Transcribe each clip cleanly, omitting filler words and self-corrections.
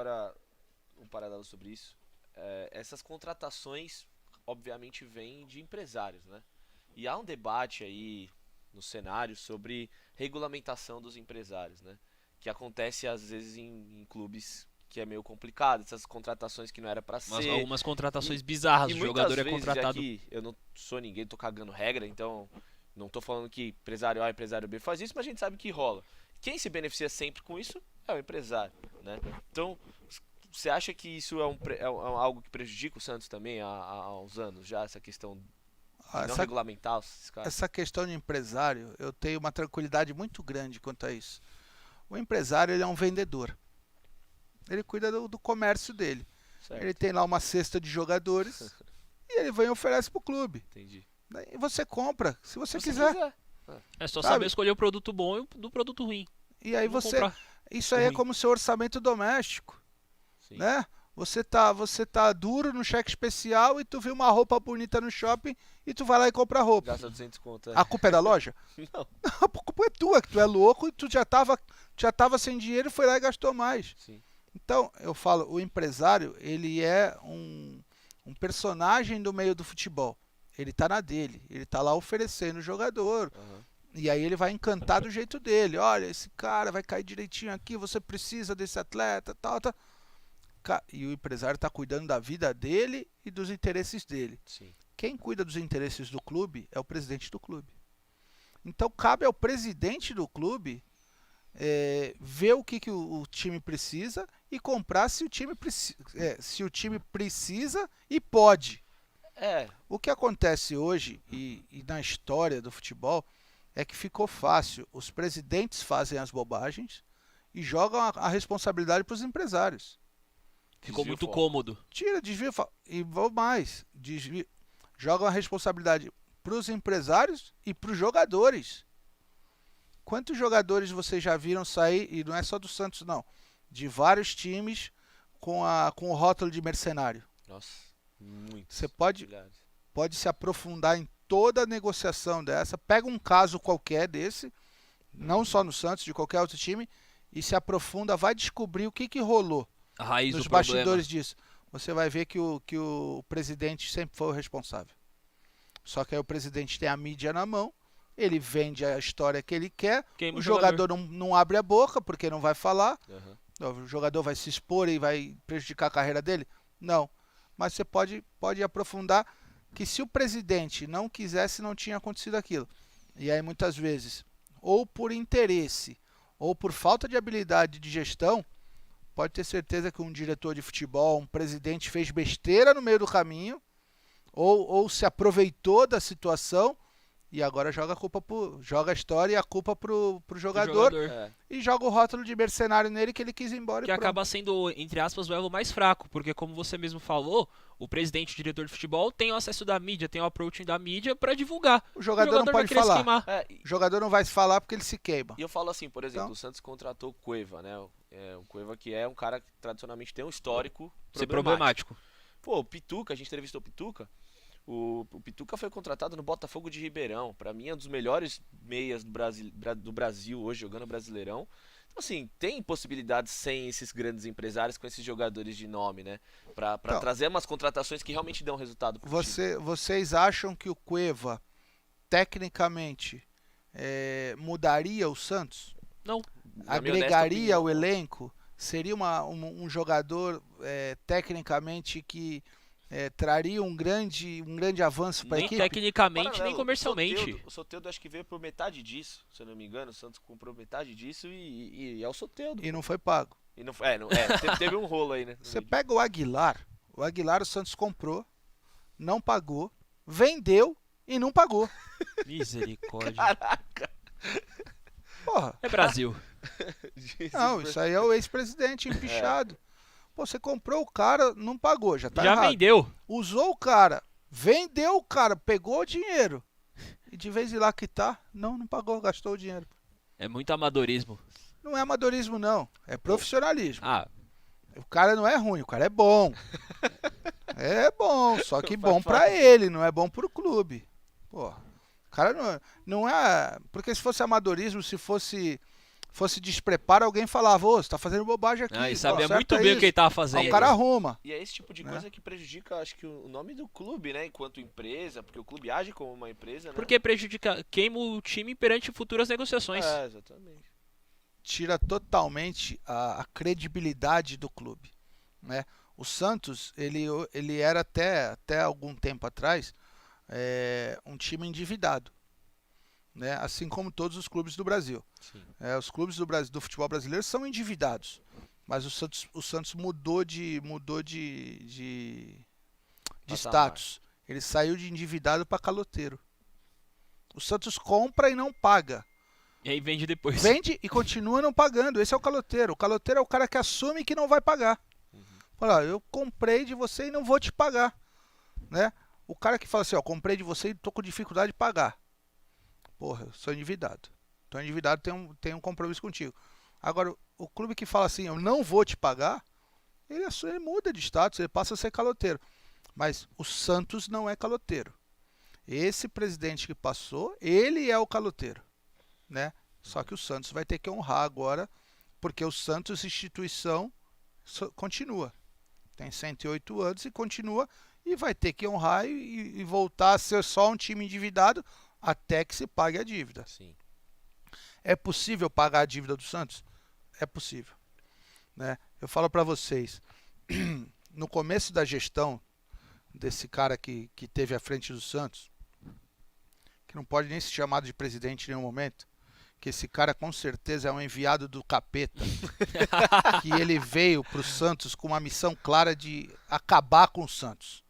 agora um paralelo sobre isso. Essas contratações, obviamente, vêm de empresários, né? E há um debate aí no cenário sobre regulamentação dos empresários, né? Que acontece às vezes em clubes que é meio complicado, essas contratações que não era pra ser. Algumas E, contratações bizarras, e o muitas jogador é vezes, já contratado. que eu não sou ninguém, tô cagando regra, então não tô falando que empresário A, empresário B faz isso, mas a gente sabe que rola. Quem se beneficia sempre com isso é o empresário, né? Então, você acha que isso algo que prejudica o Santos também há uns anos já, essa questão Ah, de não Essa, regulamentar esses caras? essa questão de empresário, eu tenho uma tranquilidade muito grande quanto a isso. O empresário ele é um vendedor. Ele cuida do comércio dele. Ele Certo, tem lá uma cesta de jogadores e ele vem e oferece para o clube. entendi. E você compra, se Se você você quiser. quiser. É só Sabe? saber escolher o produto bom do produto ruim. E aí Não você. comprar Isso o aí é ruim. como seu orçamento doméstico, Sim. né? Você tá duro no cheque especial e tu viu uma roupa bonita no shopping e tu vai lá e compra a roupa. Gasta 200 conto. A culpa é da loja? Não, A culpa é tua, que tu é louco e tu já tava sem dinheiro e foi lá e gastou mais. sim. Então, eu falo, o empresário, ele é um personagem do meio do futebol. Ele tá na dele, ele tá lá oferecendo o jogador. Aham. E aí ele vai encantar do jeito dele. Olha, esse cara vai cair direitinho aqui, você precisa desse atleta, tal, tal. E o empresário está cuidando da vida dele e dos interesses dele. Sim. Quem cuida dos interesses do clube é o presidente do clube. Então cabe ao presidente do clube ver o que o time precisa e comprar se o time precisa e pode. É, O que acontece hoje e na história do futebol é que ficou fácil. Os presidentes fazem as bobagens e jogam a responsabilidade para os empresários. Ficou desvia o muito foco. cômodo. Tira, desvia e vou mais. Jogam a responsabilidade para os empresários e para os jogadores. Quantos jogadores vocês já viram sair, e não é só do Santos não, de vários times com o rótulo de mercenário? Nossa, muitos. Você pode Milhares. se aprofundar em toda a negociação dessa, pega um caso qualquer desse, não só no Santos, de qualquer outro time, e se aprofunda, vai descobrir o que rolou A raiz nos do problema. bastidores disso. Você vai ver que o presidente sempre foi o responsável. Só que aí o presidente tem a mídia na mão, ele vende a história que ele quer, Queima o o jogador não abre a boca porque não vai falar, Aham. o jogador vai se expor e vai prejudicar a carreira dele? Não. Mas você pode aprofundar que se o presidente não quisesse, não tinha acontecido aquilo. E aí muitas vezes, ou por interesse, ou por falta de habilidade de gestão, pode ter certeza que um diretor de futebol, um presidente fez besteira no meio do caminho, ou se aproveitou da situação e agora joga a história e a culpa pro Pro jogador jogador. É, e joga o rótulo de mercenário nele que ele quis ir embora Que e pronto. acaba sendo, entre aspas, o elo mais fraco, porque como você mesmo falou, o presidente e o diretor de futebol tem o acesso da mídia, tem o approaching da mídia pra divulgar. O jogador não vai pode querer se falar. queimar. O jogador não vai se falar porque ele se queima. e eu falo assim, por exemplo, Então- o Santos contratou o Cueva, né? O Cueva que é um cara que tradicionalmente tem um histórico Ser problemático. problemático. Pô, o Pituca, a gente entrevistou o Pituca. O Pituca foi contratado no Botafogo de Ribeirão. Pra mim é um dos melhores meias do Brasil hoje, jogando Brasileirão. Então, assim, tem possibilidades sem esses grandes empresários, com esses jogadores de nome, né? Pra Então- trazer umas contratações que realmente dão resultado pro time. Vocês acham que o Cueva, tecnicamente, mudaria o Santos? Não. Na minha honesta Agregaria opinião, o elenco? Seria um jogador tecnicamente que traria um grande avanço para a Nem equipe? tecnicamente, nem Paralelo, comercialmente. O Soteldo acho que veio por metade disso, se eu não me engano. O Santos comprou metade disso e é o Soteldo. E não foi pago. E não, teve um rolo aí, né? no Você meio. pega o Aguilar o Santos comprou, não pagou, vendeu e não pagou. Misericórdia. Caraca! Porra, É Brasil. não, isso aí é o ex-presidente empichado. Pô, você comprou o cara, não pagou, já tá Já errado. vendeu. Usou o cara, vendeu o cara, pegou o dinheiro. E de vez em lá quitar, não pagou, gastou o dinheiro. É muito amadorismo. Não é amadorismo, não. É profissionalismo. Ah, O cara não é ruim, o cara é bom. É bom, só que Faz bom pra parte. ele, não é bom pro clube. Pô, o cara não é. Porque se fosse amadorismo, se fosse fosse despreparo, alguém falava, ô, você tá fazendo bobagem aqui. E sabia conserta muito bem o que ele isso. tava Aí fazendo. o cara arruma. E é esse tipo de Né? coisa que prejudica, acho que, o nome do clube, né? Enquanto empresa, porque o clube age como uma empresa, né? Porque prejudica, queima o time perante futuras negociações. É, exatamente. Tira totalmente a credibilidade do clube, né? O Santos, ele era até algum tempo atrás um time endividado, né? Assim como todos os clubes do Brasil. Sim. Os clubes do futebol brasileiro são endividados, mas o Santos mudou de status. Ele saiu de endividado para caloteiro. O Santos compra e não paga. E aí vende depois. Vende e continua não pagando. Esse é o caloteiro. O caloteiro é o cara que assume que não vai pagar. Fala, eu comprei de você e não vou te pagar, né? O cara que fala assim, ó, comprei de você e tô com dificuldade de pagar. Porra, eu sou endividado. Tô endividado, tenho um compromisso contigo. Agora, o clube que fala assim, eu não vou te pagar, ele muda de status, ele passa a ser caloteiro. Mas o Santos não é caloteiro. Esse presidente que passou, ele é o caloteiro, né? Só que o Santos vai ter que honrar agora, porque o Santos, instituição, continua. Tem 108 anos e continua, e vai ter que honrar e voltar a ser só um time endividado até que se pague a dívida. Sim. É possível pagar a dívida do Santos? É possível, né? Eu falo para vocês, no começo da gestão desse cara que teve à frente do Santos, que não pode nem ser chamado de presidente em nenhum momento, que esse cara com certeza é um enviado do capeta, que ele veio para o Santos com uma missão clara de acabar com o Santos,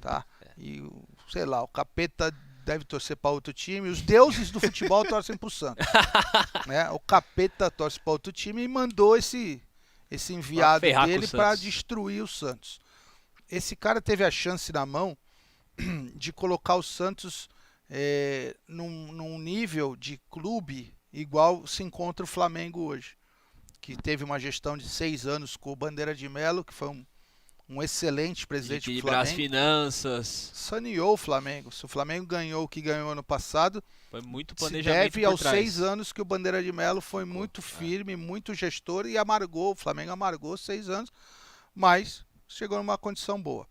tá? E, sei lá, o capeta deve torcer para outro time, os deuses do futebol torcem para o Santos, né? O capeta torce para outro time e mandou esse enviado dele para destruir o Santos. Esse cara teve a chance na mão de colocar o Santos num nível de clube igual se encontra o Flamengo hoje, que teve uma gestão de 6 anos com o Bandeira de Melo, que foi um excelente presidente do Flamengo. As finanças. Saneou o Flamengo. Se o Flamengo ganhou o que ganhou ano passado, foi muito se planejamento deve aos 6 anos que o Bandeira de Melo foi muito firme, muito gestor e amargou. O Flamengo amargou 6 anos, mas chegou numa condição boa.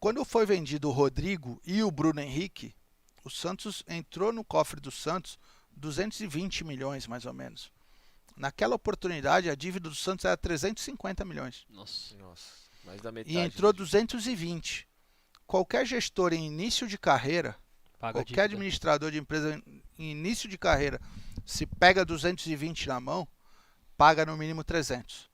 Quando foi vendido o Rodrigo e o Bruno Henrique, o Santos entrou no cofre do Santos 220 milhões, mais ou menos. Naquela oportunidade, a dívida do Santos era 350 milhões. Nossa, mais da metade. E entrou 220. Qualquer gestor em início de carreira, qualquer administrador de empresa em início de carreira, se pega 220 na mão, paga no mínimo 300.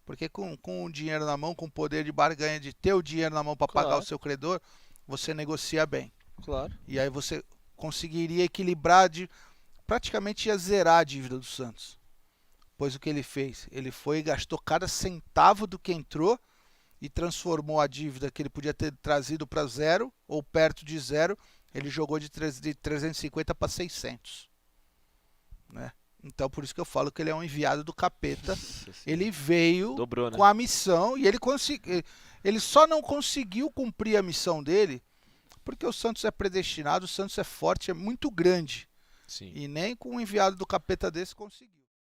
Porque com o dinheiro na mão, com o poder de barganha de ter o dinheiro na mão para pagar o seu credor, você negocia bem. Claro. E aí você conseguiria equilibrar, praticamente ia zerar a dívida do Santos. Pois o que ele fez? Ele foi e gastou cada centavo do que entrou e transformou a dívida que ele podia ter trazido para zero ou perto de zero, ele jogou de 350 para 600. Né? Então por isso que eu falo que ele é um enviado do capeta. Ele veio com a missão e ele só não conseguiu cumprir a missão dele porque o Santos é predestinado, o Santos é forte, é muito grande. Sim. E nem com um enviado do capeta desse conseguiu.